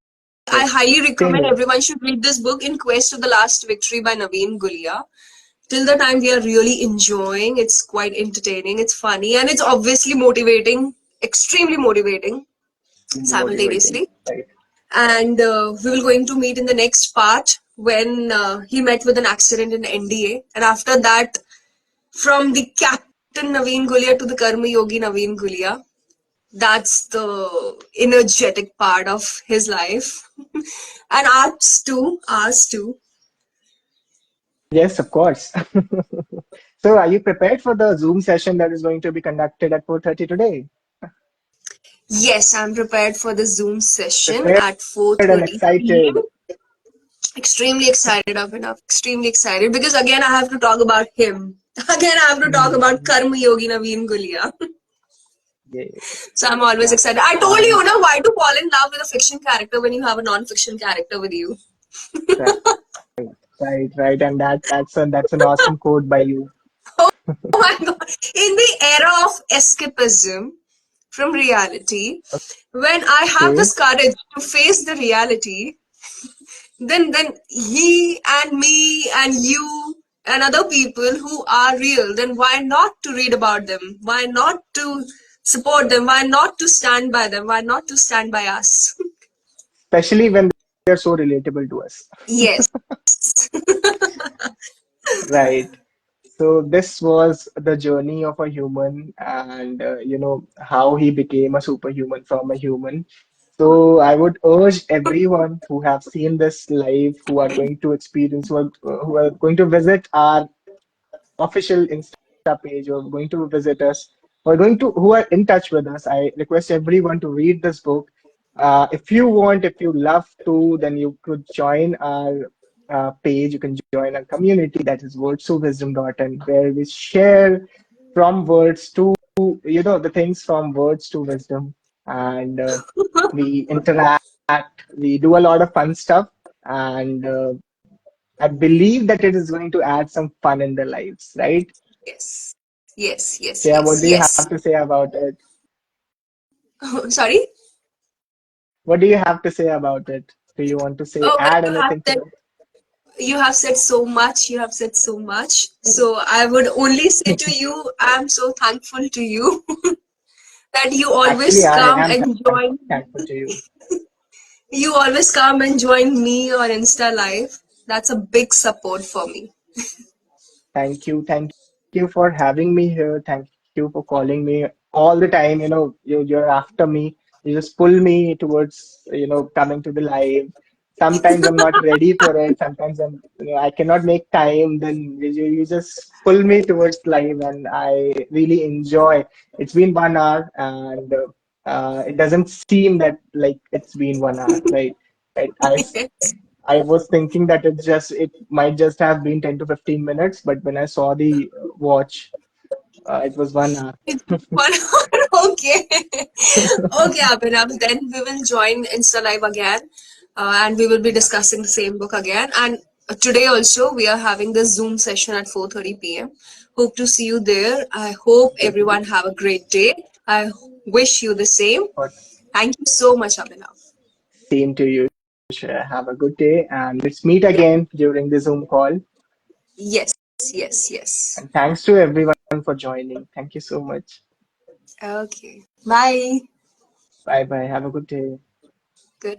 I Yes, highly same recommend here. everyone should read this book, In Quest of the Last Victory by Naveen Gulia. Till the time we are really enjoying, it's quite entertaining, it's funny, and it's obviously motivating, extremely motivating Motivating, simultaneously. right? And we will going to meet in the next part when he met with an accident in NDA. And after that, from the Captain Naveen Gulia to the Karmayogi Naveen Gulia, that's the energetic part of his life. And ours too. Yes, of course. So, are you prepared for the Zoom session that is going to be conducted at 4:30 today? Yes, I'm prepared for the Zoom session Prepared at and 4:30 excited. p.m. Extremely excited up enough. Extremely excited because again I have to talk about him. Again I have to talk about Mhm. Karmayogi Naveen Gulia. Yes, So I'm always yeah. excited. I told And you, na, why to fall in love with a fiction character when you have a non-fiction character with you. right, right. And that's an awesome quote by you. Oh my god. In the era of escapism from reality, when I have Okay. this courage to face the reality, then he and me and you and other people who are real, then why not to read about them? Why not to support them? Why not to stand by them? Why not to stand by us? Especially when they're so relatable to us. Yes. Right. So this was the journey of a human, and how he became a superhuman from a human. So I would urge everyone who have seen this live, who are going to experience, who are going to visit our official Insta page, or going to visit us, or who are in touch with us. I request everyone to read this book. If you want, if you love to, then you could join our page. You can join our community, that is words2wisdom.in, where we share from words to the things from words to wisdom, and we interact. We do a lot of fun stuff, and I believe that it is going to add some fun in their lives, right? Yes, yes, So yes, yeah, what yes, do you have yes. to say about it? Sorry. What do you have to say about it? Do you want to say Oh, well, add anything to it? you have said so much. You have said so much. So I would only say to you, I'm so thankful to you that you Actually, always I come am and join. thankful to you. You always come and join me on Insta Live. That's a big support for me. Thank you. Thank you for having me here. Thank you for calling me all the time. You're after me. You just pull me towards, coming to the live. Sometimes I'm not ready for it. Sometimes I cannot make time. Then you just pull me towards live, and I really enjoy. It's been 1 hour, and it doesn't seem that like it's been 1 hour, right? Right. I was thinking that it might just have been 10 to 15 minutes, but when I saw the watch, it was 1 hour. It's 1 hour. Okay. Okay, Abhinav. Then we will join Insta Live again, and we will be Yeah, discussing the same book again. And today also we are having this Zoom session at 4:30 p.m. Hope to see you there. I hope everyone have a great day. I wish you the same. but Thank you so much, Abhinav. same to you. Shreya. Have a good day, and let's meet Yeah. again during the Zoom call. Yes. Yes. Yes. And thanks to everyone for joining. Thank you so much. Okay. Bye. Bye bye. Have a good day. Good.